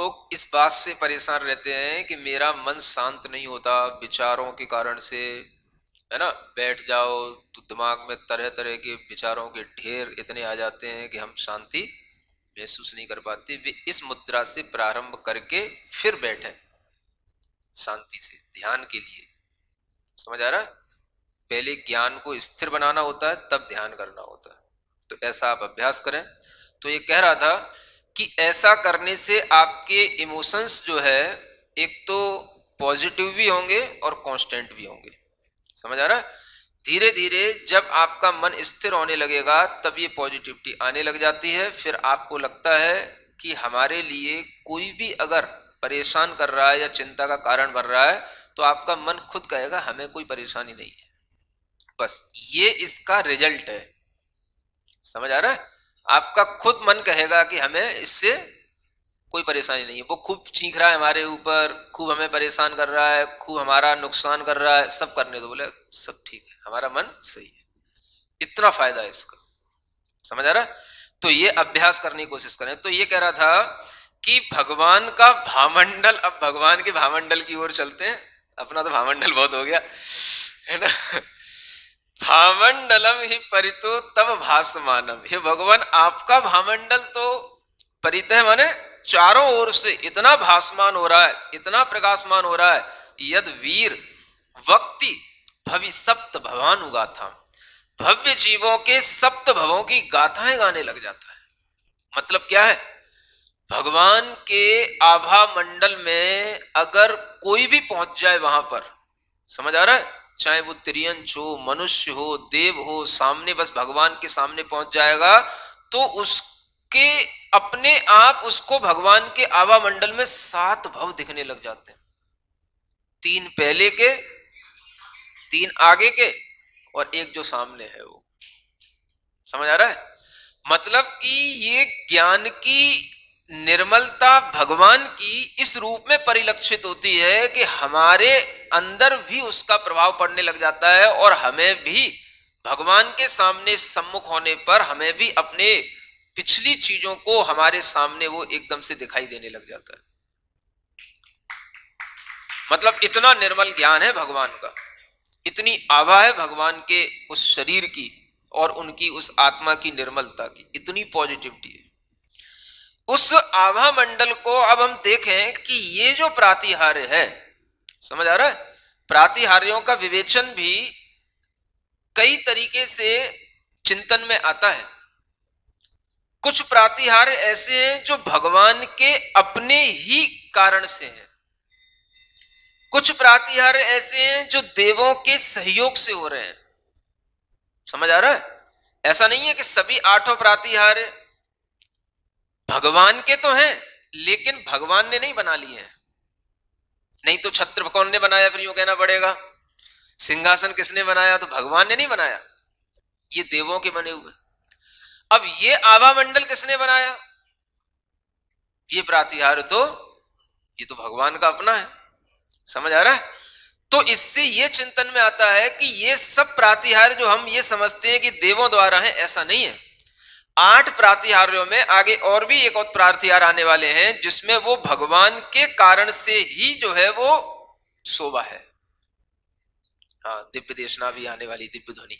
लोग इस बात से परेशान रहते हैं कि मेरा मन शांत नहीं होता विचारों के कारण से, है ना। बैठ जाओ तो दिमाग में तरह तरह के विचारों के ढेर इतने आ जाते हैं कि हम शांति महसूस नहीं कर पाते। वे इस मुद्रा से प्रारंभ करके फिर बैठे शांति से ध्यान के लिए। समझ आ रहा है? पहले ज्ञान को स्थिर बनाना होता है, तब ध्यान करना होता है। तो ऐसा आप अभ्यास करें। तो ये कह रहा था कि ऐसा करने से आपके इमोशंस जो है एक तो पॉजिटिव भी होंगे और कांस्टेंट भी होंगे। समझ आ रहा है? धीरे धीरे जब आपका मन स्थिर होने लगेगा तब ये पॉजिटिविटी आने लग जाती है। फिर आपको लगता है कि हमारे लिए कोई भी अगर परेशान कर रहा है या चिंता का कारण बन रहा है तो आपका मन खुद कहेगा हमें कोई परेशानी नहीं है। बस ये इसका रिजल्ट है। समझ आ रहा है? आपका खुद मन कहेगा कि हमें इससे कोई परेशानी नहीं है। वो खूब चीख रहा है हमारे ऊपर, खूब हमें परेशान कर रहा है, खूब हमारा नुकसान कर रहा है, सब करने दो। बोले सब ठीक है, हमारा मन सही है। इतना फायदा है इसका। समझ आ रहा है? तो ये अभ्यास करने की कोशिश करें। तो ये कह रहा था कि भगवान का भामंडल, अब भगवान के भामंडल की ओर चलते हैं। अपना तो भामंडल बहुत हो गया, है ना। भामंडलम ही परितो तब भासमानम। हे भगवान, आपका भामंडल तो परितः माने चारों ओर से इतना भासमान हो रहा है, इतना प्रकाशमान हो रहा है, यद वीर वक्ति भवि सप्त भवानु गाथा। भव्य जीवों के सप्त भवों की गाथाएं गाने लग जाता है। मतलब क्या है? भगवान के आभा मंडल में अगर कोई भी पहुंच जाए वहां पर, समझ आ रहा है, चाहे वो तिर्यंच हो, मनुष्य हो, देव हो, सामने बस भगवान के सामने पहुंच जाएगा तो उसके अपने आप उसको भगवान के आभा मंडल में 7 भव दिखने लग जाते हैं। 3 पहले के, 3 आगे के और एक जो सामने है वो। समझ आ रहा है? मतलब कि ये ज्ञान की निर्मलता भगवान की इस रूप में परिलक्षित होती है कि हमारे अंदर भी उसका प्रभाव पड़ने लग जाता है और हमें भी भगवान के सामने सम्मुख होने पर हमें भी अपने पिछली चीजों को हमारे सामने वो एकदम से दिखाई देने लग जाता है। मतलब इतना निर्मल ज्ञान है भगवान का, इतनी आभा है भगवान के उस शरीर की और उनकी उस आत्मा की निर्मलता की, इतनी पॉजिटिविटी है। उस आभा मंडल को अब हम देखें कि ये जो प्रातिहार्य है, समझ आ रहा है, प्रातिहार्यों का विवेचन भी कई तरीके से चिंतन में आता है। कुछ प्रातिहार्य ऐसे हैं जो भगवान के अपने ही कारण से हैं, कुछ प्रातिहार्य ऐसे हैं जो देवों के सहयोग से हो रहे हैं। समझ आ रहा है? ऐसा नहीं है कि सभी 8 प्रातिहार्य भगवान के तो हैं लेकिन भगवान ने नहीं बना लिए हैं। नहीं तो छत्र कौन ने बनाया, फिर यूं कहना पड़ेगा। सिंहासन किसने बनाया? तो भगवान ने नहीं बनाया, ये देवों के बने हुए। अब ये आभा मंडल किसने बनाया? ये प्रातिहार्य तो ये तो भगवान का अपना है। समझ आ रहा है? तो इससे ये चिंतन में आता है कि ये सब प्रातिहार्य जो हम ये समझते हैं कि देवों द्वारा है, ऐसा नहीं है। 8 प्रातिहार्यों में आगे और भी एक और प्रातिहार्य आने वाले हैं जिसमें वो भगवान के कारण से ही जो है वो शोभा है। हाँ, दिव्य देशना भी आने वाली, दिव्य ध्वनि।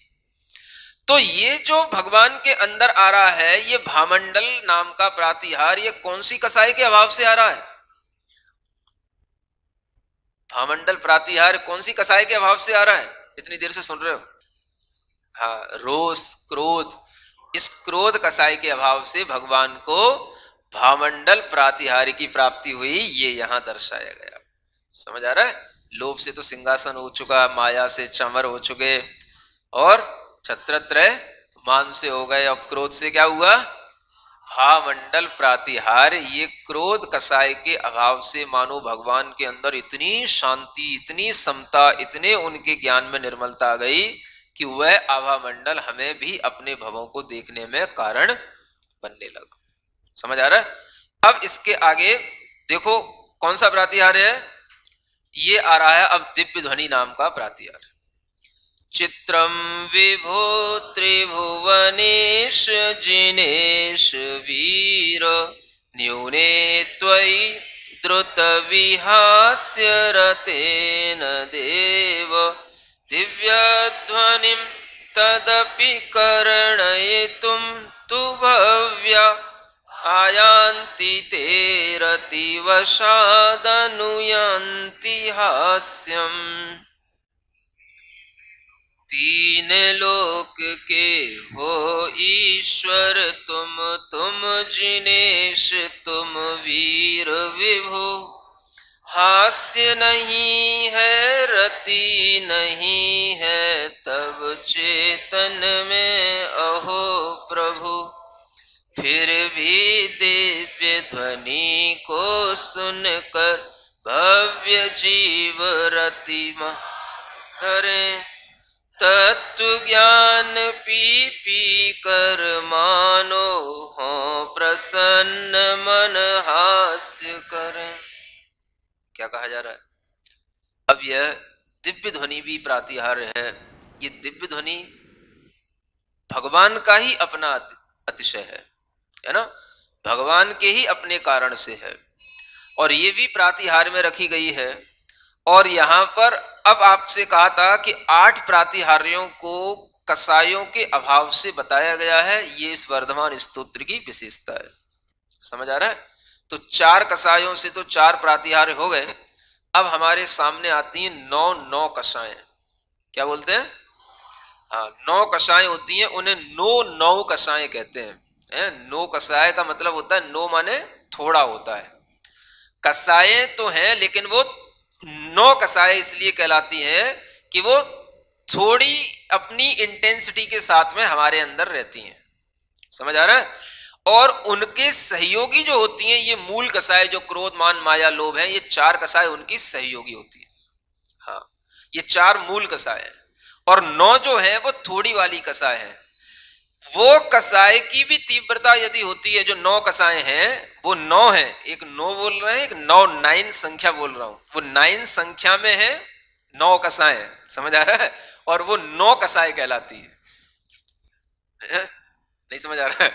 तो ये जो भगवान के अंदर आ रहा है, ये भामंडल नाम का प्रातिहार्य, ये कौन सी कसाई के अभाव से आ रहा है? भामंडल प्रातिहार्य कौन सी कसाई के अभाव से आ रहा है? इतनी देर से सुन रहे हो? हाँ, रोष, क्रोध। इस क्रोध कसाई के अभाव से भगवान को भामंडल प्रातिहार्य की प्राप्ति हुई, ये यहां दर्शाया गया। समझ आ रहा है? लोभ से तो सिंहासन हो चुका, माया से चमर हो चुके और छत्रत्रय मान से हो गए। अब क्रोध से क्या हुआ? भामंडल प्रातिहार्य। ये क्रोध कसाय के अभाव से मानो भगवान के अंदर इतनी शांति, इतनी समता, इतने उनके ज्ञान में निर्मलता आ गई कि वह आभा मंडल हमें भी अपने भवों को देखने में कारण बनने लगा। समझ आ रहा है? अब इसके आगे देखो कौन सा प्रातिहार्य है, ये आ रहा है अब दिव्य ध्वनि नाम का प्रातिहार्य। चित्रम विभो त्रिभुवनेश जिनेश वीर न्यूने त्वयि द्रुत विहास्य रतेन देव दिव्यध्वनिं तदपि कर्णयितुं तु भव्या आयान्ति ते रतिवशादनुयान्ति हास्यम्। तीन लोक के हो ईश्वर तुम जिनेश तुम वीर विभु। हास्य नहीं है रति नहीं है तब चेतन में अहो प्रभु। फिर भी दिव्य ध्वनि को सुनकर भव्य जीव रति धरे। तत्व ज्ञान पी पी कर मानो हो प्रसन्न मन हास्य करें। क्या कहा जा रहा है? अब यह दिव्य ध्वनि भी प्रातिहार्य है। ये दिव्य ध्वनि भगवान का ही अपना अतिशय है ना, भगवान के ही अपने कारण से है, और ये भी प्रातिहार्य में रखी गई है। और यहां पर अब आपसे कहा था कि 8 प्रातिहार्यों को कसायों के अभाव से बताया गया है। ये इस वर्धमान स्तोत्र की विशेषता है। समझ आ रहा है? तो 4 कसायों से तो 4 प्रातिहार्य हो गए। अब हमारे सामने आती हैं 9 कसाएं। क्या बोलते हैं? हाँ, 9 कसाएं होती हैं, उन्हें 9 कसाएं कहते हैं। 9 कसाय का मतलब होता है, 9 माने थोड़ा होता है। कसाएं तो हैं लेकिन वो 9 कसाएं इसलिए कहलाती हैं कि वो थोड़ी अपनी इंटेंसिटी के साथ में हमारे अंदर रहती हैं। समझ आ रहा है? और उनके सहयोगी जो होती हैं, ये मूल कसाएं जो क्रोध मान माया लोभ हैं, ये 4 कसाएं उनकी सहयोगी होती है। हाँ, ये 4 मूल कसाएं हैं, और 9 जो है वो थोड़ी वाली कसाएं हैं। वो कसाय की भी तीव्रता यदि होती है, जो 9 कसाएं हैं वो 9 है। एक 9 बोल रहे हैं, एक 9 संख्या बोल रहा हूं। वो 9 संख्या में है 9 कसाएं। समझ आ रहा है? और वो 9 कसाएं कहलाती है। नहीं समझ आ रहा है?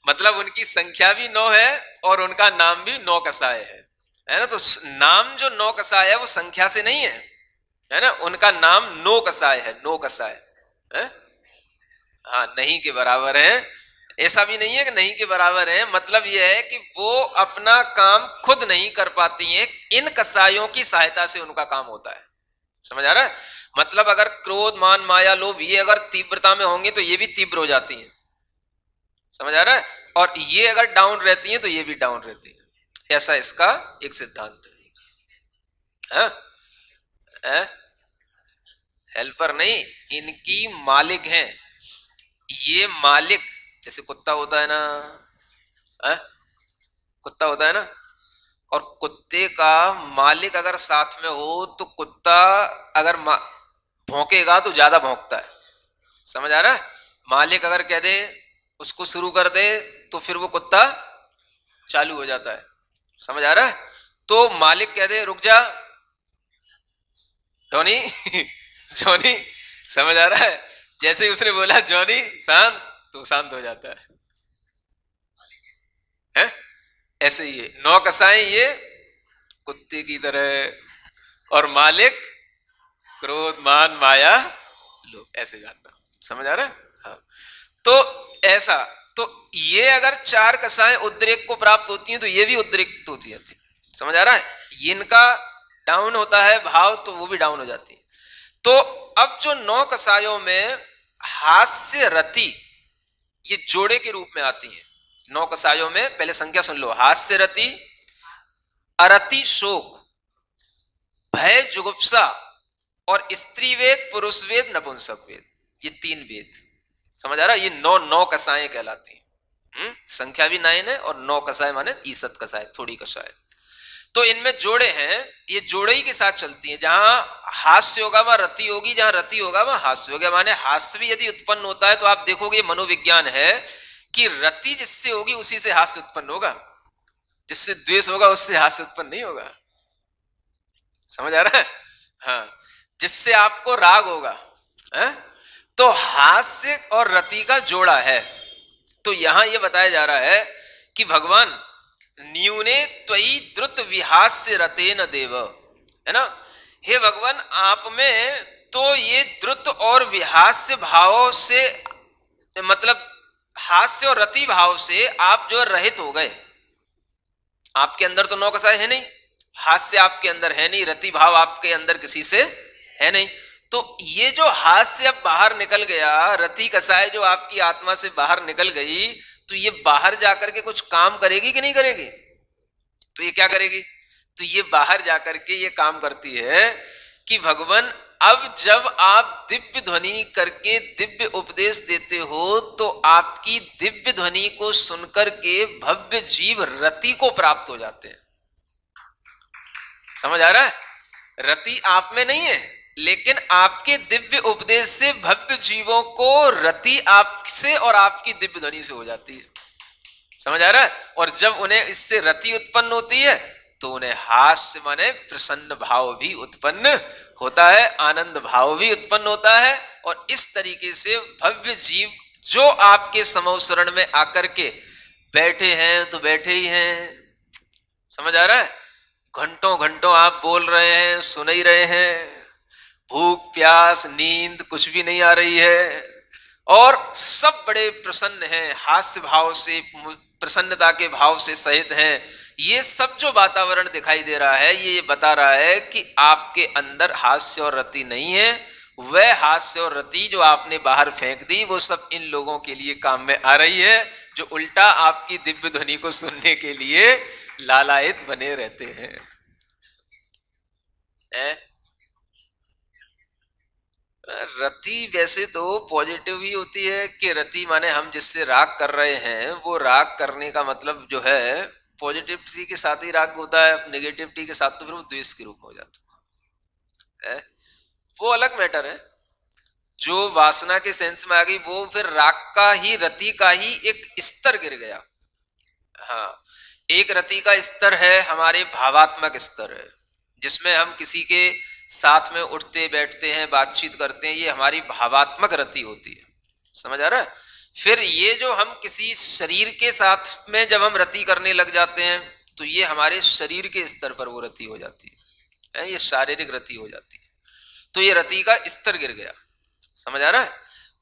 मतलब उनकी संख्या भी 9 है और उनका नाम भी 9 कसाय है ना। तो नाम जो 9 कसाय है वो संख्या से नहीं है ना। उनका नाम 9 कसाय है, 9 कसाय है। हाँ, नहीं के बराबर है, ऐसा भी नहीं है कि नहीं के बराबर है। मतलब यह है कि वो अपना काम खुद नहीं कर पाती हैं, इन कसायों की सहायता से उनका काम होता है। समझ आ रहा है? मतलब अगर क्रोध मान माया लोभ ये अगर तीव्रता में होंगे तो ये भी तीव्र हो जाती हैं। समझ आ रहा है? और ये अगर डाउन रहती हैं तो ये भी डाउन रहती है। ऐसा इसका एक सिद्धांत है। हेल्पर नहीं, इनकी मालिक हैं। ये मालिक, जैसे कुत्ता होता है ना, कुत्ता होता है ना, और कुत्ते का मालिक अगर साथ में हो तो कुत्ता अगर भौंकेगा तो ज्यादा भौंकता है। समझ आ रहा है? मालिक अगर कह दे उसको शुरू कर दे तो फिर वो कुत्ता चालू हो जाता है। समझ आ रहा है? तो मालिक कह दे रुक जा जॉनी जॉनी, समझ आ रहा है? जैसे ही उसने बोला जॉनी शांत, तो शांत हो जाता है। ऐसे ही है 9 कसाएं ये कुत्ते की तरह, और मालिक क्रोध मान माया लोभ, ऐसे जानना। समझ आ रहा है? हाँ, तो ऐसा, तो ये अगर 4 कसाएं उद्रेक को प्राप्त होती हैं तो ये भी उद्रेक होती है। समझ आ रहा है? ये इनका डाउन होता है भाव तो वो भी डाउन हो जाती है। तो अब जो 9 कसायों में हास्य रति ये जोड़े के रूप में आती हैं। 9 कसायों में पहले संख्या सुन लो। हास्य रति, अरति शोक, भय जुगुप्सा, और स्त्री वेद पुरुष वेद नपुंसक वेद, ये 3 वेद। समझ आ रहा है? ये 9 कसाएं कहलाती हैं। संख्या भी 9 है, और 9 कसाएं माने ईसत कसाएं, थोड़ी कसाएं। तो इनमें जोड़े हैं, ये जोड़े ही के साथ चलती हैं। जहां हास्य होगा वहां रति होगी, जहां रति होगा वहां हास्य होगा। माने हास्य भी यदि उत्पन्न होता है तो आप देखोगे मनोविज्ञान है कि रति जिससे होगी उसी से हास्य उत्पन्न होगा, जिससे द्वेष होगा उससे हास्य उत्पन्न नहीं होगा। समझ आ रहा है? हाँ, जिससे आपको राग होगा है? तो हास्य और रति का जोड़ा है। तो यहां यह बताया जा रहा है कि भगवान न्यूने त्वयि द्रुत विहास्य रतेन देव, है ना। हे भगवान, आप में तो ये द्रुत और विहास्य भाव से, मतलब हास्य और रति भाव से आप जो रहित हो गए। आपके अंदर तो नौकसाय है नहीं, हास्य आपके अंदर है नहीं, रति भाव आपके अंदर किसी से है नहीं। तो ये जो हास्य अब बाहर निकल गया, रति कसाय जो आपकी आत्मा से बाहर निकल गई, तो ये बाहर जाकर के कुछ काम करेगी कि नहीं करेगी? तो ये क्या करेगी? तो ये बाहर जाकर के ये काम करती है कि भगवान, अब जब आप दिव्य ध्वनि करके दिव्य उपदेश देते हो, तो आपकी दिव्य ध्वनि को सुनकर के भव्य जीव रति को प्राप्त हो जाते हैं। समझ आ रहा है? रति आप में नहीं है, लेकिन आपके दिव्य उपदेश से भव्य जीवों को रति आपसे और आपकी दिव्य ध्वनि से हो जाती है। समझ आ रहा है? और जब उन्हें इससे रति उत्पन्न होती है, तो उन्हें हास्य माने प्रसन्न भाव भी उत्पन्न होता है, आनंद भाव भी उत्पन्न होता है। और इस तरीके से भव्य जीव जो आपके समोसरण में आकर के बैठे हैं, तो बैठे ही हैं। समझ आ रहा है? घंटों घंटों आप बोल रहे हैं, सुन ही रहे हैं, भूख प्यास नींद कुछ भी नहीं आ रही है, और सब बड़े प्रसन्न हैं, हास्य भाव से, प्रसन्नता के भाव से सहित हैं। ये सब जो वातावरण दिखाई दे रहा है, ये बता रहा है कि आपके अंदर हास्य और रति नहीं है। वह हास्य और रति जो आपने बाहर फेंक दी, वो सब इन लोगों के लिए काम में आ रही है, जो उल्टा आपकी दिव्य ध्वनि को सुनने के लिए लालायित बने रहते हैं। रति वैसे तो पॉजिटिव ही होती है कि रति माने हम जिससे राग कर रहे हैं, वो राग करने का मतलब जो है पॉजिटिविटी के साथ ही राग होता है, नेगेटिविटी के साथ तो फिर वो द्वेष के रूप में हो जाता है। वो अलग मैटर है। जो वासना के सेंस में आ गई, वो फिर राग का ही, रति का ही एक स्तर गिर गया। हाँ, एक रति का स्तर है हमारे भावात्मक स्तर है, जिसमें हम किसी के साथ में उठते बैठते हैं, बातचीत करते हैं, ये हमारी भावात्मक रति होती है। समझ आ रहा है? फिर ये जो हम किसी शरीर के साथ में जब हम रति करने लग जाते हैं, तो ये हमारे शरीर के स्तर पर वो रति हो जाती है, ये शारीरिक रति हो जाती है। तो ये रति का स्तर गिर गया। समझ आ रहा है?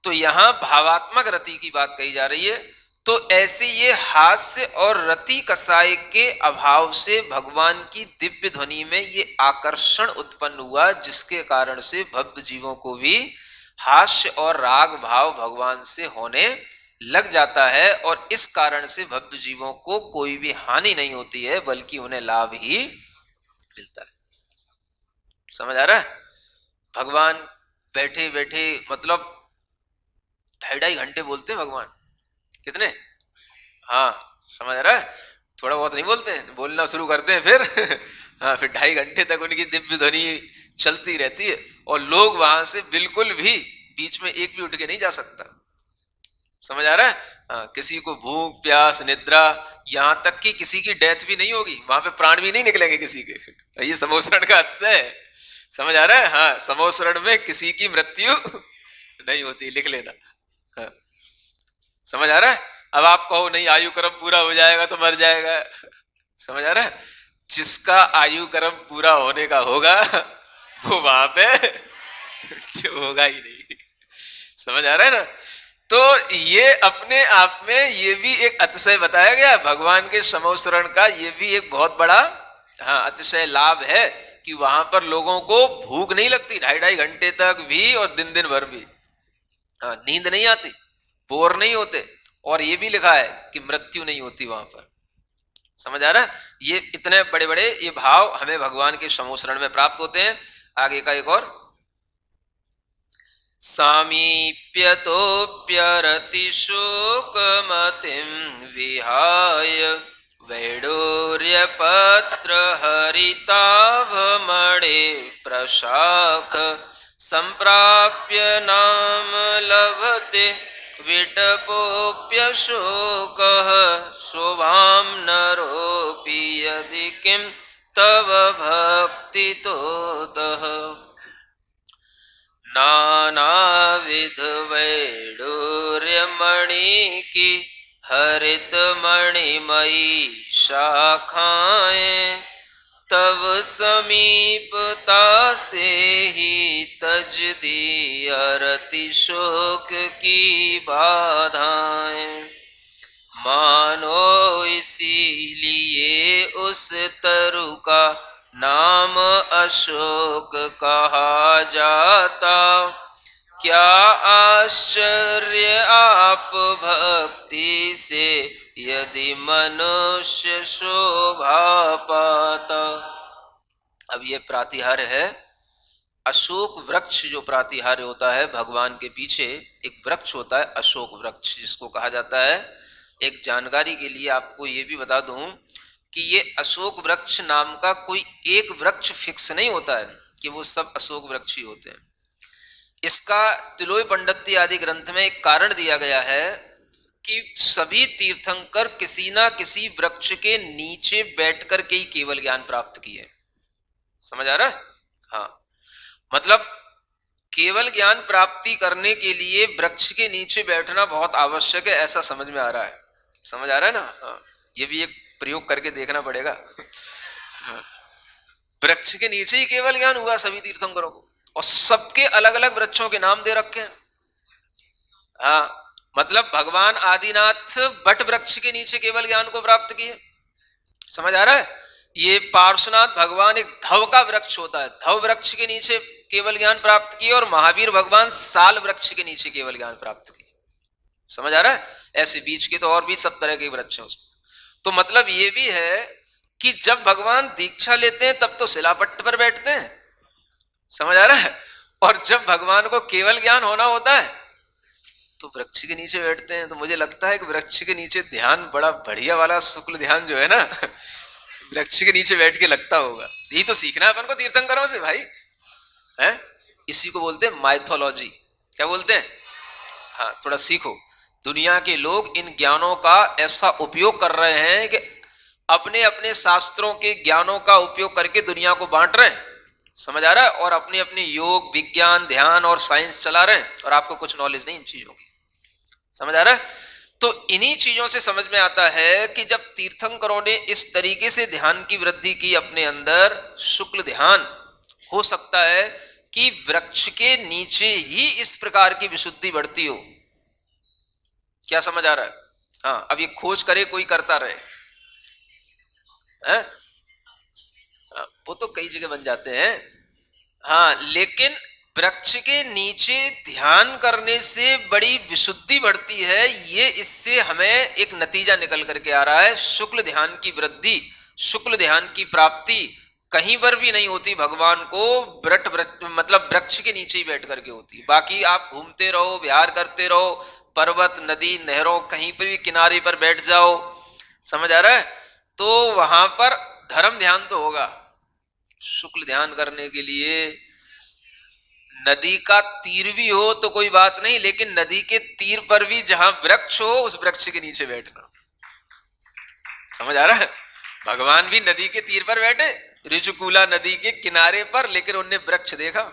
तो यहां भावात्मक रति की बात कही जा रही है। तो ऐसे ये हास्य और रति कसाय के अभाव से भगवान की दिव्य ध्वनि में ये आकर्षण उत्पन्न हुआ, जिसके कारण से भव्य जीवों को भी हास्य और राग भाव भगवान से होने लग जाता है, और इस कारण से भव्य जीवों को कोई भी हानि नहीं होती है, बल्कि उन्हें लाभ ही मिलता है। समझ आ रहा है? भगवान बैठे बैठे, मतलब 2.5 घंटे बोलते हैं भगवान। कितने? हाँ, समझ रहा है? थोड़ा बहुत नहीं बोलते हैं, बोलना शुरू करते हैं फिर हाँ, फिर 2.5 घंटे तक उनकी दिव्य ध्वनि चलती रहती है, और लोग वहां से बिल्कुल भी बीच में एक भी उठ के नहीं जा सकता। समझ आ रहा है? हाँ, किसी को भूख प्यास निद्रा, यहां तक कि किसी की डेथ भी नहीं होगी, वहां पे प्राण भी नहीं निकलेंगे किसी के। ये समोसरण का अतिशय है। समझ आ रहा है? हाँ, समोसरण में किसी की मृत्यु नहीं होती, लिख लेना। हाँ, समझ आ रहा है? अब आप कहो नहीं, आयु क्रम पूरा हो जाएगा तो मर जाएगा। समझ आ रहा है? जिसका आयु क्रम पूरा होने का होगा, वो वहां पे जो होगा ही नहीं। समझ आ रहा है ना? तो ये अपने आप में ये भी एक अतिशय बताया गया भगवान के समोसरण का। ये भी एक बहुत बड़ा हाँ अतिशय लाभ है कि वहां पर लोगों को भूख नहीं लगती 2.5 घंटे तक भी, और दिन दिन भर भी। हाँ, नींद नहीं आती, बोर नहीं होते, और ये भी लिखा है कि मृत्यु नहीं होती वहां पर। समझ आ रहा है? ये इतने बड़े बड़े ये भाव हमें भगवान के समोसरण में प्राप्त होते हैं। आगे का एक और, सामीप्यतोऽप्यरति शोकमतिं विहाय वैडूर्यपत्रहरिताभमणे प्रशाख संप्राप्य नाम लभते विटपोऽप्यशोकः शोभां नरोऽपि यदि किं तव भक्तितोतः। नानाविध वैडूर्यमणि की हरित मणिमयी शाखाएं, तब समीपता से ही तज दी अरति शोक की बाधाएं। मानो इसीलिए उस तरु का नाम अशोक कहा जाता। क्या आश्चर्य आप भक्ति से यदि मनुष्य शोभा पाता। अब ये प्रातिहार्य है। अशोक वृक्ष जो प्रातिहार्य होता है, भगवान के पीछे एक वृक्ष होता है अशोक वृक्ष, जिसको कहा जाता है। एक जानकारी के लिए आपको ये भी बता दूं कि ये अशोक वृक्ष नाम का कोई एक वृक्ष फिक्स नहीं होता है कि वो सब अशोक वृक्ष ही होते हैं। इसका तिलोई पंडिती आदि ग्रंथ में एक कारण दिया गया है कि सभी तीर्थंकर किसी ना किसी वृक्ष के नीचे बैठकर के ही केवल ज्ञान प्राप्त किए। समझ आ रहा है? हाँ, मतलब केवल ज्ञान प्राप्ति करने के लिए वृक्ष के नीचे बैठना बहुत आवश्यक है, ऐसा समझ में आ रहा है। समझ आ रहा है ना? हाँ, ये भी एक प्रयोग करके देखना पड़ेगा। हाँ, वृक्ष के नीचे ही केवल ज्ञान हुआ सभी तीर्थंकरों को, और सबके अलग अलग वृक्षों के नाम दे रखे हैं। हाँ, मतलब भगवान आदिनाथ बट वृक्ष के नीचे केवल ज्ञान को प्राप्त किए। समझ आ रहा है? ये पार्श्वनाथ भगवान एक धव का वृक्ष होता है, धव वृक्ष के नीचे केवल ज्ञान प्राप्त किए, और महावीर भगवान साल वृक्ष के नीचे केवल ज्ञान प्राप्त किए। समझ आ रहा है? ऐसे बीच के तो और भी सब तरह के वृक्ष हैं उसमें। तो मतलब ये भी है कि जब भगवान दीक्षा लेते हैं तब तो शिलापट्ट पर बैठते हैं। समझ आ रहा है? और जब भगवान को केवल ज्ञान होना होता है तो वृक्ष के नीचे बैठते हैं। तो मुझे लगता है कि वृक्ष के नीचे ध्यान बड़ा बढ़िया वाला शुक्ल ध्यान जो है ना, वृक्ष के नीचे बैठ के लगता होगा। यही तो सीखना है अपन को तीर्थंकरों से भाई, है? इसी को बोलते हैं माइथोलॉजी। क्या बोलते हैं? हाँ, थोड़ा सीखो। दुनिया के लोग इन ज्ञानों का ऐसा उपयोग कर रहे हैं कि अपने अपने शास्त्रों के ज्ञानों का उपयोग करके दुनिया को बांट रहे हैं। समझ आ रहा है? और अपनी अपनी योग, विज्ञान, ध्यान और साइंस चला रहे हैं, और आपको कुछ नॉलेज नहीं इन चीजों की। समझ आ रहा है? तो इन्हीं चीजों से समझ में आता है कि जब तीर्थंकरों ने इस तरीके से ध्यान की वृद्धि की अपने अंदर, शुक्ल ध्यान, हो सकता है कि वृक्ष के नीचे ही इस प्रकार की विशुद्धि बढ़ती हो। क्या समझ आ रहा है? हाँ, अब ये खोज करे कोई करता रहे, है? वो तो कई जगह बन जाते हैं। हाँ, लेकिन वृक्ष के नीचे ध्यान करने से बड़ी विशुद्धि बढ़ती है, ये इससे हमें एक नतीजा निकल करके आ रहा है। शुक्ल ध्यान की वृद्धि, शुक्ल ध्यान की प्राप्ति कहीं पर भी नहीं होती भगवान को मतलब वृक्ष के नीचे ही बैठ करके होती है। बाकी आप घूमते रहो, विहार करते रहो, पर्वत, नदी, नहरों, कहीं पर भी किनारे पर बैठ जाओ, समझ आ रहा है? तो वहां पर धर्म ध्यान तो होगा। शुक्ल ध्यान करने के लिए नदी का तीर भी हो तो कोई बात नहीं, लेकिन नदी के तीर पर भी जहां वृक्ष हो उस वृक्ष के नीचे बैठना। समझ आ रहा है? भगवान भी नदी के तीर पर बैठे, ऋजुकूला नदी के किनारे पर, लेकिन उनने वृक्ष देखा।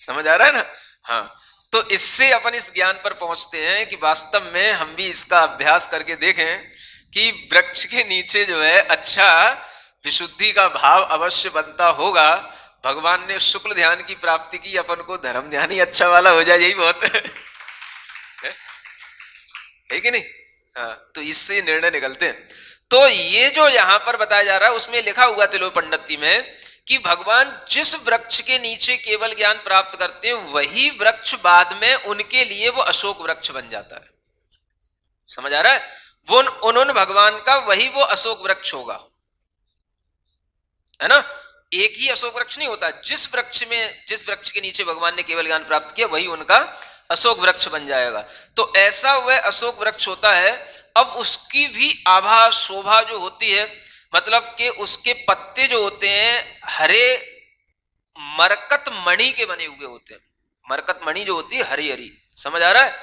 समझ आ रहा है ना? हाँ, तो इससे अपन इस ज्ञान पर पहुंचते हैं कि वास्तव में हम भी इसका अभ्यास करके देखें कि वृक्ष के नीचे जो है अच्छा विशुद्धि का भाव अवश्य बनता होगा। भगवान ने शुक्ल ध्यान की प्राप्ति की, अपन को धर्म ध्यान ही अच्छा वाला हो जाए, यही बहुत है कि नहीं? हाँ, तो इससे निर्णय निकलते हैं। तो ये जो यहां पर बताया जा रहा है उसमें लिखा हुआ तिलोई पंडिती में कि भगवान जिस वृक्ष के नीचे केवल ज्ञान प्राप्त करते हैं वही वृक्ष बाद में उनके लिए वो अशोक वृक्ष बन जाता है। समझ आ रहा है? वो उन भगवान का वही वो अशोक वृक्ष होगा, है ना? एक ही अशोक वृक्ष नहीं होता। जिस वृक्ष के नीचे भगवान ने केवल ज्ञान प्राप्त किया वही उनका अशोक वृक्ष बन जाएगा। तो ऐसा वह अशोक वृक्ष होता है। अब उसकी भी आभा शोभा जो होती है, मतलब कि उसके पत्ते जो होते हैं हरे मरकत मणि के बने हुए होते हैं। मरकत मणि जो होती है हरी हरी, समझ आ रहा है?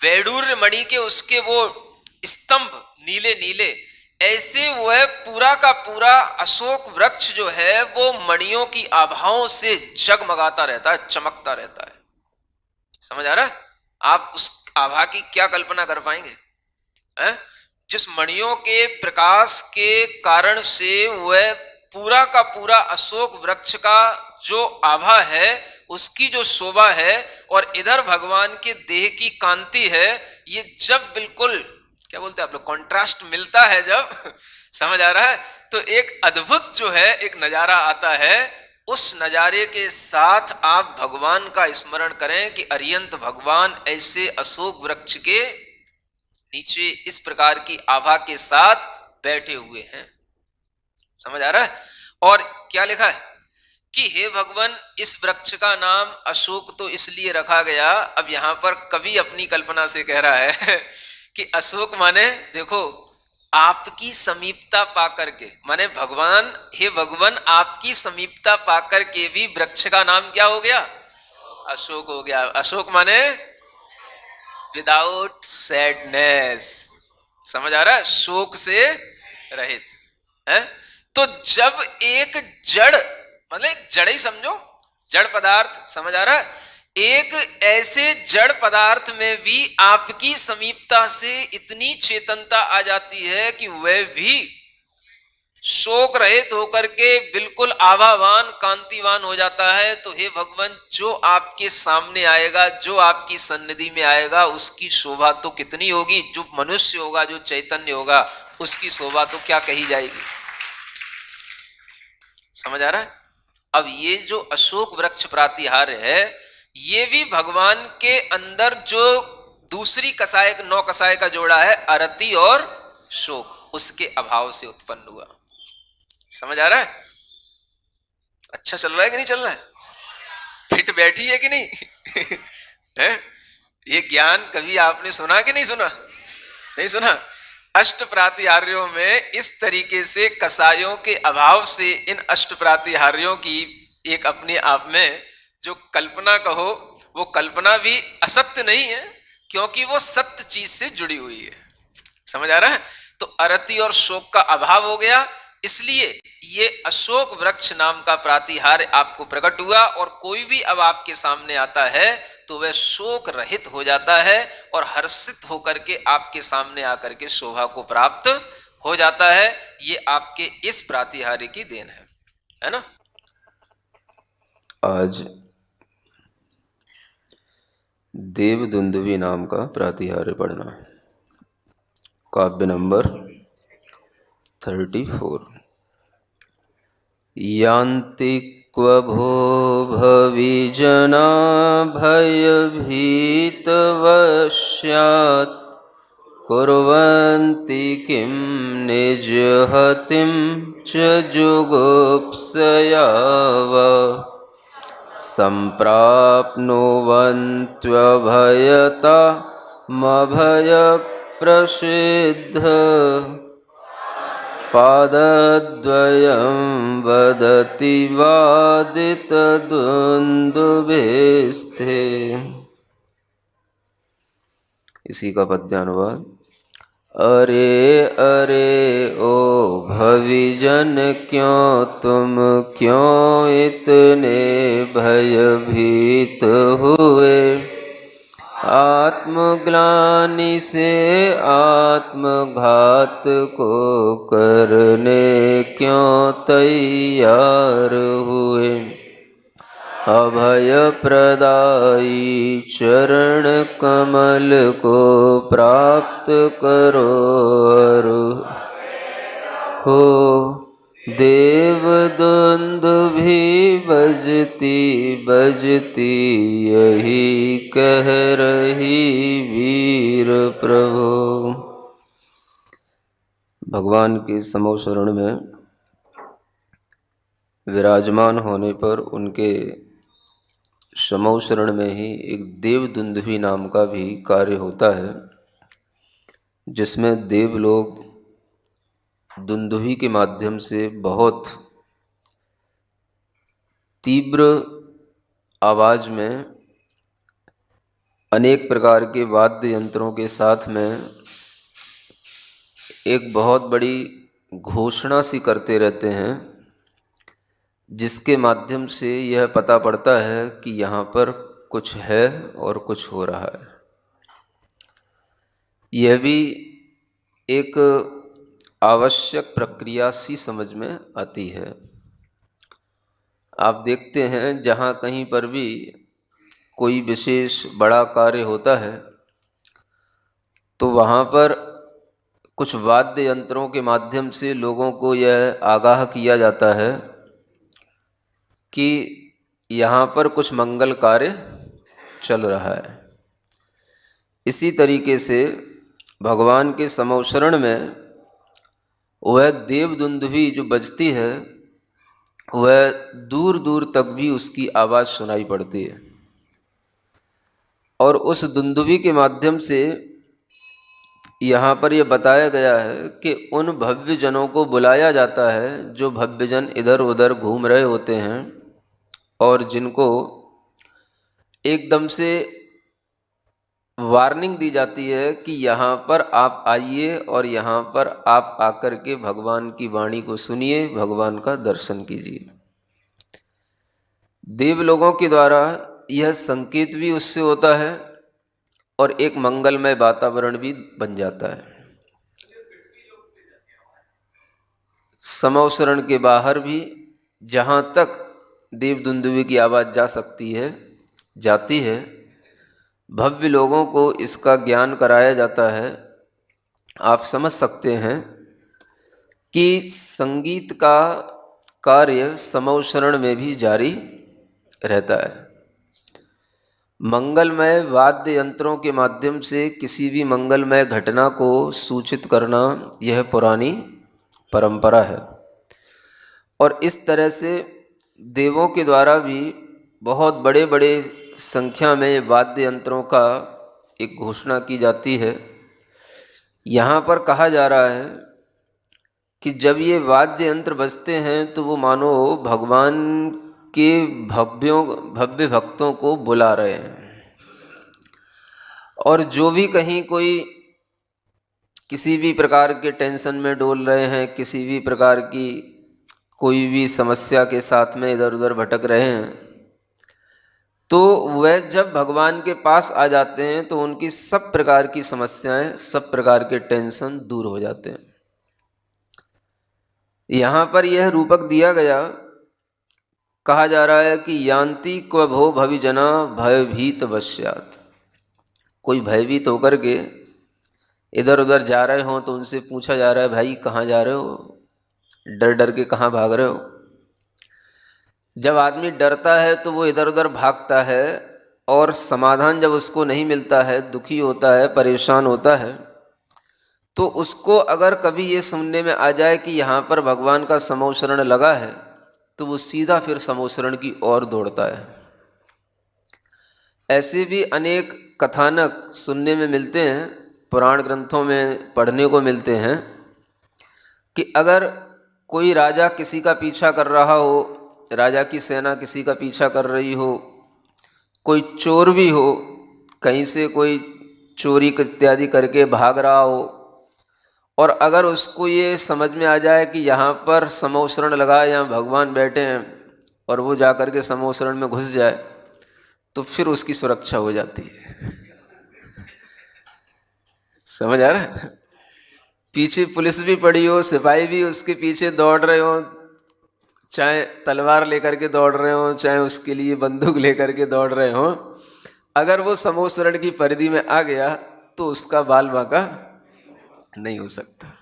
वैडूर्य मणि के उसके वो स्तंभ नीले नीले, ऐसे वह पूरा का पूरा अशोक वृक्ष जो है वो मणियों की आभाओं से जगमगाता रहता है, चमकता रहता है। समझ आ रहा है? आप उस आभा की क्या कल्पना कर पाएंगे, है? जिस मणियों के प्रकाश के कारण से वह पूरा का पूरा अशोक वृक्ष का जो आभा है, उसकी जो शोभा है, और इधर भगवान के देह की कांति है, ये जब बिल्कुल क्या बोलते हैं आप लोग, कॉन्ट्रास्ट मिलता है जब समझ आ रहा है, तो एक अद्भुत जो है एक नजारा आता है। उस नजारे के साथ आप भगवान का स्मरण करें कि अरियंत भगवान ऐसे अशोक वृक्ष के नीचे इस प्रकार की आभा के साथ बैठे हुए हैं। समझ आ रहा है? और क्या लिखा है कि हे भगवान, इस वृक्ष का नाम अशोक तो इसलिए रखा गया, अब यहां पर कवि अपनी कल्पना से कह रहा है कि अशोक माने देखो आपकी समीपता पाकर के, माने भगवान, हे भगवान आपकी समीपता पाकर के भी वृक्ष का नाम क्या हो गया? अशोक हो गया। अशोक माने विदाउट सैडनेस। समझ आ रहा है? शोक से रहित है। तो जब एक जड़, मतलब जड़ ही समझो, जड़ पदार्थ, समझ आ रहा है, एक ऐसे जड़ पदार्थ में भी आपकी समीपता से इतनी चेतनता आ जाती है कि वह भी शोक रहित होकर के बिल्कुल आभावान कांतिवान हो जाता है। तो हे भगवान, जो आपके सामने आएगा, जो आपकी सन्निधि में आएगा, उसकी शोभा तो कितनी होगी। जो मनुष्य होगा, जो चैतन्य होगा, उसकी शोभा तो क्या कही जाएगी। समझ आ रहा है? अब ये जो अशोक वृक्ष प्रातिहार्य है, ये भी भगवान के अंदर जो दूसरी कसाय, नौ कसाय का जोड़ा है, अरति और शोक, उसके अभाव से उत्पन्न हुआ। समझ आ रहा है? अच्छा चल रहा है कि नहीं चल रहा है? फिट बैठी है कि नहीं है? ये ज्ञान कभी आपने सुना कि नहीं सुना? नहीं सुना? अष्ट प्रातिहार्यों में इस तरीके से कसायों के अभाव से इन अष्ट प्रातिहार्यों की एक अपने आप में जो कल्पना कहो, वो कल्पना भी असत्य नहीं है, क्योंकि वो सत्य चीज से जुड़ी हुई है। समझ आ रहा है? तो अरति और शोक का अभाव हो गया, इसलिए ये अशोक वृक्ष नाम का प्रातिहार्य आपको प्रकट हुआ। और कोई भी अब आपके सामने आता है तो वह शोक रहित हो जाता है और हर्षित होकर के आपके सामने आकर के शोभा को प्राप्त हो जाता है। ये आपके इस प्रातिहार्य की देन है ना। आज देवदुन्दुभी नाम का प्रातिहार्य पढ़ना। काव्य नंबर 34। यान्ति क्व भो भविजना भयभीतवश्यात् कुर्वन्ति किं निजहतिं च जुगुप्सया वा सम्प्राप्नुवन्त्वभयतामभयप्रसिद्ध पादद्वयं वदति वादितदुन्दुभिस्ते। इसी का पद्यानुवाद। अरे अरे ओ भविजन, क्यों तुम क्यों इतने भयभीत हुए। आत्मग्लानि से आत्मघात को करने क्यों तैयार हुए। अभय प्रदायी चरण कमल को प्राप्त करो अरु हो। देवदुन्दुभी बजती बजती यही कह रही वीर प्रभु। भगवान के समो शरण में विराजमान होने पर उनके समो शरण में ही एक देवदुन्दुभी नाम का भी कार्य होता है, जिसमें देव लोग दुन्दुभी के माध्यम से बहुत तीव्र आवाज में अनेक प्रकार के वाद्य यंत्रों के साथ में एक बहुत बड़ी घोषणा सी करते रहते हैं, जिसके माध्यम से यह पता पड़ता है कि यहाँ पर कुछ है और कुछ हो रहा है। यह भी एक आवश्यक प्रक्रिया सी समझ में आती है। आप देखते हैं जहाँ कहीं पर भी कोई विशेष बड़ा कार्य होता है तो वहाँ पर कुछ वाद्य यंत्रों के माध्यम से लोगों को यह आगाह किया जाता है कि यहाँ पर कुछ मंगल कार्य चल रहा है। इसी तरीके से भगवान के समवसरण में वह देवदुंदुभी जो बजती है वह दूर दूर तक भी उसकी आवाज़ सुनाई पड़ती है और उस दुंदुभी के माध्यम से यहाँ पर यह बताया गया है कि उन भव्य जनों को बुलाया जाता है जो भव्य जन इधर उधर घूम रहे होते हैं और जिनको एकदम से वार्निंग दी जाती है कि यहाँ पर आप आइए और यहाँ पर आप आकर के भगवान की वाणी को सुनिए, भगवान का दर्शन कीजिए। देवलोगों के द्वारा यह संकेत भी उससे होता है और एक मंगलमय वातावरण भी बन जाता है। समवसरण के बाहर भी जहाँ तक देवदुंदुभी की आवाज़ जा सकती है जाती है, भव्य लोगों को इसका ज्ञान कराया जाता है। आप समझ सकते हैं कि संगीत का कार्य समवसरण में भी जारी रहता है। मंगलमय वाद्य यंत्रों के माध्यम से किसी भी मंगलमय घटना को सूचित करना यह पुरानी परंपरा है और इस तरह से देवों के द्वारा भी बहुत बड़े बड़े संख्या में वाद्य यंत्रों का एक घोषणा की जाती है। यहाँ पर कहा जा रहा है कि जब ये वाद्य यंत्र बजते हैं तो वो मानो भगवान के भव्य भक्तों को बुला रहे हैं और जो भी कहीं कोई किसी भी प्रकार के टेंशन में डोल रहे हैं, किसी भी प्रकार की कोई भी समस्या के साथ में इधर उधर भटक रहे हैं, तो वह जब भगवान के पास आ जाते हैं तो उनकी सब प्रकार की समस्याएं, सब प्रकार के टेंशन दूर हो जाते हैं। यहाँ पर यह रूपक दिया गया, कहा जा रहा है कि यान्ति क्व भो भविजना भयभीत वश्यात्। कोई भयभीत होकर के इधर उधर जा रहे हो तो उनसे पूछा जा रहा है, भाई कहाँ जा रहे हो, डर डर के कहाँ भाग रहे हो। जब आदमी डरता है तो वो इधर उधर भागता है और समाधान जब उसको नहीं मिलता है, दुखी होता है, परेशान होता है, तो उसको अगर कभी ये सुनने में आ जाए कि यहाँ पर भगवान का समवसरण लगा है तो वो सीधा फिर समवसरण की ओर दौड़ता है। ऐसे भी अनेक कथानक सुनने में मिलते हैं, पुराण ग्रंथों में पढ़ने को मिलते हैं कि अगर कोई राजा किसी का पीछा कर रहा हो, राजा की सेना किसी का पीछा कर रही हो, कोई चोर भी हो, कहीं से कोई चोरी इत्यादि करके भाग रहा हो और अगर उसको ये समझ में आ जाए कि यहाँ पर समवसरण लगा है, यहाँ भगवान बैठे हैं और वो जा कर के समवसरण में घुस जाए तो फिर उसकी सुरक्षा हो जाती है। समझ आ रहा है? पीछे पुलिस भी पड़ी हो, सिपाही भी उसके पीछे दौड़ रहे हो, चाहे तलवार लेकर के दौड़ रहे हो, चाहे उसके लिए बंदूक लेकर के दौड़ रहे हो, अगर वो समवसरण की परिधि में आ गया तो उसका बाल बांका नहीं हो सकता।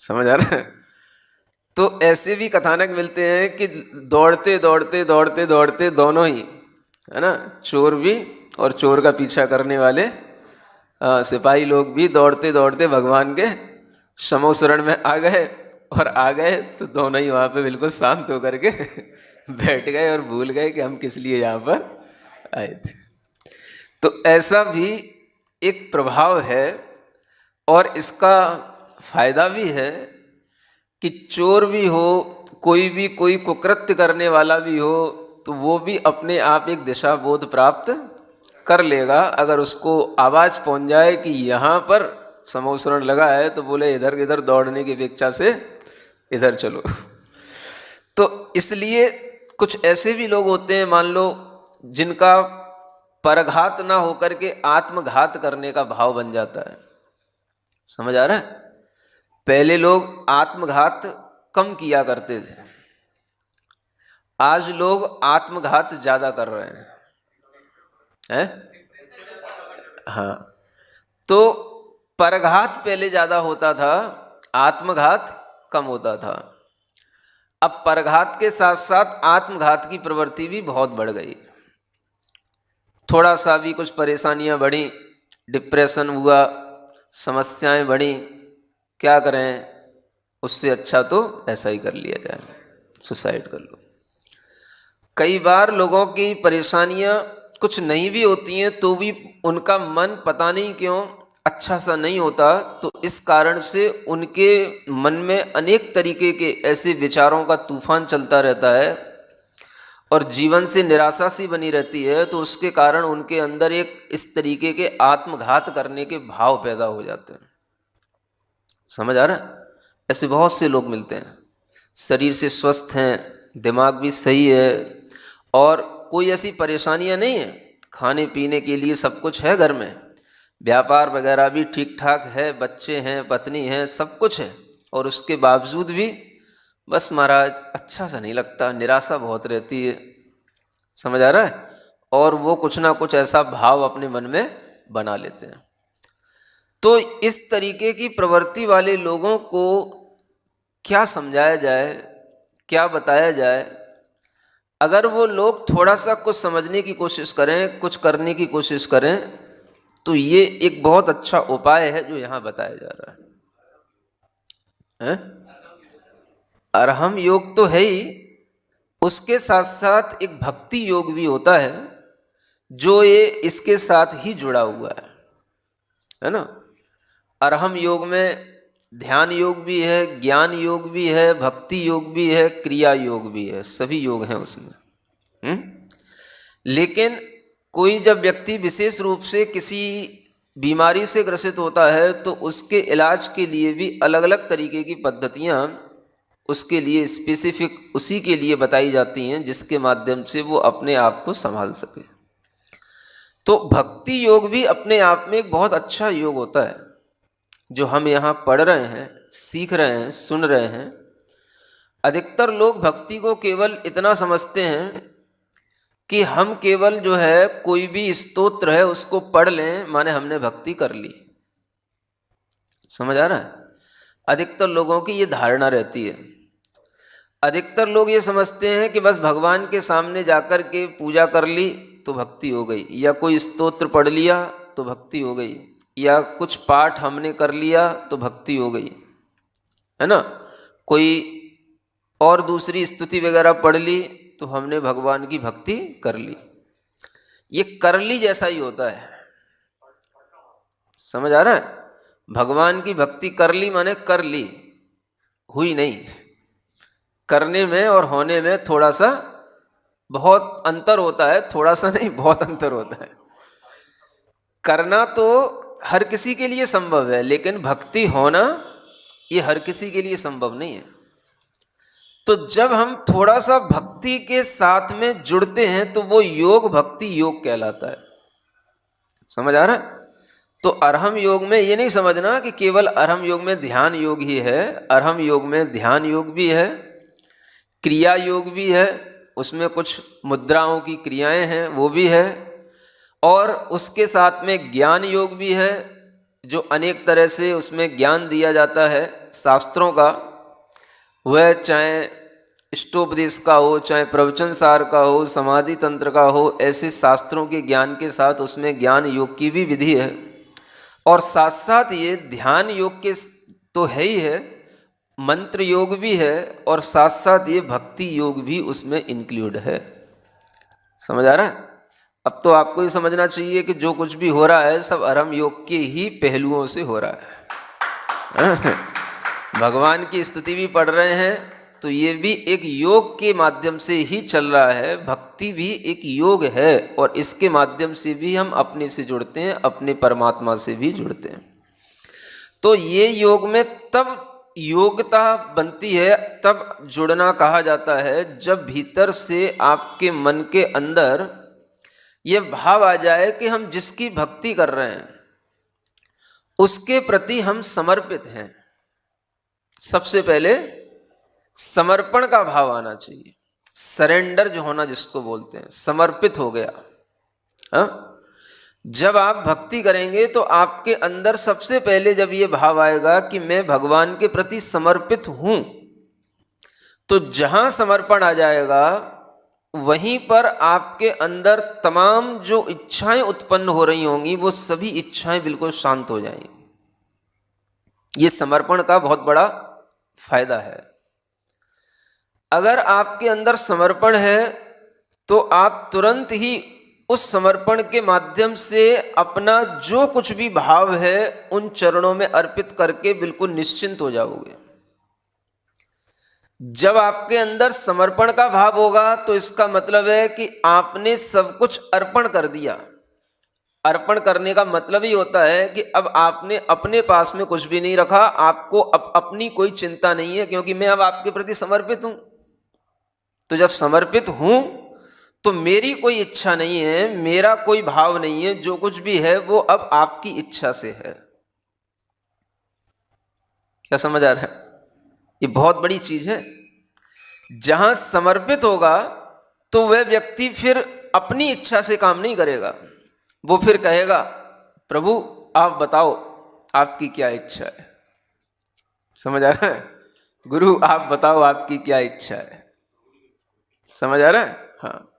समझ आ रहा है? तो ऐसे भी कथानक मिलते हैं कि दौड़ते दौड़ते दौड़ते दौड़ते दोनों ही, है ना, चोर भी और चोर का पीछा करने वाले सिपाही लोग भी दौड़ते दौड़ते भगवान के समवसरण में आ गए और आ गए तो दोनों ही वहाँ पे बिल्कुल शांत होकर के बैठ गए और भूल गए कि हम किस लिए यहाँ पर आए थे। तो ऐसा भी एक प्रभाव है और इसका फायदा भी है कि चोर भी हो, कोई भी कोई कुकृत्य करने वाला भी हो, तो वो भी अपने आप एक दिशा बोध प्राप्त कर लेगा। अगर उसको आवाज़ पहुंच जाए कि यहाँ पर समवसरण लगा है तो बोले इधर इधर दौड़ने की अपेक्षा से इधर चलो। तो इसलिए कुछ ऐसे भी लोग होते हैं, मान लो, जिनका परघात ना होकर के आत्मघात करने का भाव बन जाता है। समझ आ रहा है? पहले लोग आत्मघात कम किया करते थे, आज लोग आत्मघात ज्यादा कर रहे हैं? हाँ, तो परघात पहले ज्यादा होता था, आत्मघात कम होता था। अब परघात के साथ साथ आत्मघात की प्रवृत्ति भी बहुत बढ़ गई। थोड़ा सा भी कुछ परेशानियां बढ़ी, डिप्रेशन हुआ, समस्याएं बढ़ी, क्या करें, उससे अच्छा तो ऐसा ही कर लिया जाए, सुसाइड कर लो। कई बार लोगों की परेशानियां कुछ नहीं भी होती हैं तो भी उनका मन पता नहीं क्यों अच्छा सा नहीं होता, तो इस कारण से उनके मन में अनेक तरीके के ऐसे विचारों का तूफान चलता रहता है और जीवन से निराशा सी बनी रहती है, तो उसके कारण उनके अंदर एक इस तरीके के आत्मघात करने के भाव पैदा हो जाते हैं। समझ आ रहा है? ऐसे बहुत से लोग मिलते हैं, शरीर से स्वस्थ हैं, दिमाग भी सही है और कोई ऐसी परेशानियां नहीं है, खाने पीने के लिए सब कुछ है घर में, व्यापार वगैरह भी ठीक ठाक है, बच्चे हैं, पत्नी है, सब कुछ है, और उसके बावजूद भी बस महाराज अच्छा सा नहीं लगता, निराशा बहुत रहती है। समझ आ रहा है? और वो कुछ ना कुछ ऐसा भाव अपने मन में बना लेते हैं। तो इस तरीके की प्रवृत्ति वाले लोगों को क्या समझाया जाए, क्या बताया जाए? अगर वो लोग थोड़ा सा कुछ समझने की कोशिश करें, कुछ करने की कोशिश करें, तो ये एक बहुत अच्छा उपाय है जो यहां बताया जा रहा है? अरहम योग तो है ही, उसके साथ साथ एक भक्ति योग भी होता है जो ये इसके साथ ही जुड़ा हुआ है ना? अरहम योग में ध्यान योग भी है, ज्ञान योग भी है, भक्ति योग भी है, क्रिया योग भी है, सभी योग हैं उसमें। लेकिन कोई जब व्यक्ति विशेष रूप से किसी बीमारी से ग्रसित होता है तो उसके इलाज के लिए भी अलग अलग तरीके की पद्धतियां उसके लिए स्पेसिफिक उसी के लिए बताई जाती हैं, जिसके माध्यम से वो अपने आप को संभाल सके। तो भक्ति योग भी अपने आप में एक बहुत अच्छा योग होता है जो हम यहाँ पढ़ रहे हैं, सीख रहे हैं, सुन रहे हैं। अधिकतर लोग भक्ति को केवल इतना समझते हैं कि हम केवल जो है कोई भी स्तोत्र है उसको पढ़ लें माने हमने भक्ति कर ली। समझ आ रहा है? अधिकतर लोगों की ये धारणा रहती है। अधिकतर लोग ये समझते हैं कि बस भगवान के सामने जाकर के पूजा कर ली तो भक्ति हो गई, या कोई स्तोत्र पढ़ लिया तो भक्ति हो गई, या कुछ पाठ हमने कर लिया तो भक्ति हो गई, है ना? कोई और दूसरी स्तुति वगैरह पढ़ ली तो हमने भगवान की भक्ति कर ली। ये कर ली जैसा ही होता है। समझ आ रहा है? भगवान की भक्ति कर ली माने कर ली, हुई नहीं। करने में और होने में थोड़ा सा बहुत अंतर होता है, थोड़ा सा नहीं बहुत अंतर होता है। करना तो हर किसी के लिए संभव है, लेकिन भक्ति होना ये हर किसी के लिए संभव नहीं है। तो जब हम थोड़ा सा भक्ति के साथ में जुड़ते हैं तो वो योग भक्ति योग कहलाता है। समझ आ रहा है? तो अरहम योग में ये नहीं समझना कि केवल अरहम योग में ध्यान योग ही है। अरहम योग में ध्यान योग भी है, क्रिया योग भी है, उसमें कुछ मुद्राओं की क्रियाएं हैं वो भी है, और उसके साथ में ज्ञान योग भी है जो अनेक तरह से उसमें ज्ञान दिया जाता है शास्त्रों का। वह चाहे इष्टोपदेश का हो, चाहे प्रवचन सार का हो, समाधि तंत्र का हो, ऐसे शास्त्रों के ज्ञान के साथ उसमें ज्ञान योग की भी विधि है। और साथ साथ ये ध्यान योग के तो है ही है, मंत्र योग भी है, और साथ साथ ये भक्ति योग भी उसमें इंक्लूड है। समझ आ रहा है? अब तो आपको ये समझना चाहिए कि जो कुछ भी हो रहा है सब अरहम योग के ही पहलुओं से हो रहा है। भगवान की स्तुति भी पढ़ रहे हैं तो ये भी एक योग के माध्यम से ही चल रहा है। भक्ति भी एक योग है और इसके माध्यम से भी हम अपने से जुड़ते हैं, अपने परमात्मा से भी जुड़ते हैं। तो ये योग में तब योग्यता बनती है, तब जुड़ना कहा जाता है, जब भीतर से आपके मन के अंदर ये भाव आ जाए कि हम जिसकी भक्ति कर रहे हैं उसके प्रति हम समर्पित हैं। सबसे पहले समर्पण का भाव आना चाहिए, सरेंडर जो होना जिसको बोलते हैं, समर्पित हो गया। हाँ, जब आप भक्ति करेंगे तो आपके अंदर सबसे पहले जब ये भाव आएगा कि मैं भगवान के प्रति समर्पित हूं, तो जहां समर्पण आ जाएगा वहीं पर आपके अंदर तमाम जो इच्छाएं उत्पन्न हो रही होंगी वो सभी इच्छाएं बिल्कुल शांत हो जाएंगी। ये समर्पण का बहुत बड़ा फायदा है। अगर आपके अंदर समर्पण है तो आप तुरंत ही उस समर्पण के माध्यम से अपना जो कुछ भी भाव है उन चरणों में अर्पित करके बिल्कुल निश्चिंत हो जाओगे। जब आपके अंदर समर्पण का भाव होगा तो इसका मतलब है कि आपने सब कुछ अर्पण कर दिया। अर्पण करने का मतलब ही होता है कि अब आपने अपने पास में कुछ भी नहीं रखा, आपको अब अपनी कोई चिंता नहीं है, क्योंकि मैं अब आपके प्रति समर्पित हूं। तो जब समर्पित हूं तो मेरी कोई इच्छा नहीं है, मेरा कोई भाव नहीं है, जो कुछ भी है वो अब आपकी इच्छा से है। क्या समझ आ रहा है? ये बहुत बड़ी चीज है। जहां समर्पित होगा तो वह व्यक्ति फिर अपनी इच्छा से काम नहीं करेगा, वो फिर कहेगा प्रभु आप बताओ आपकी क्या इच्छा है। समझ आ रहा है? गुरु आप बताओ आपकी क्या इच्छा है। समझ आ रहा है? हाँ।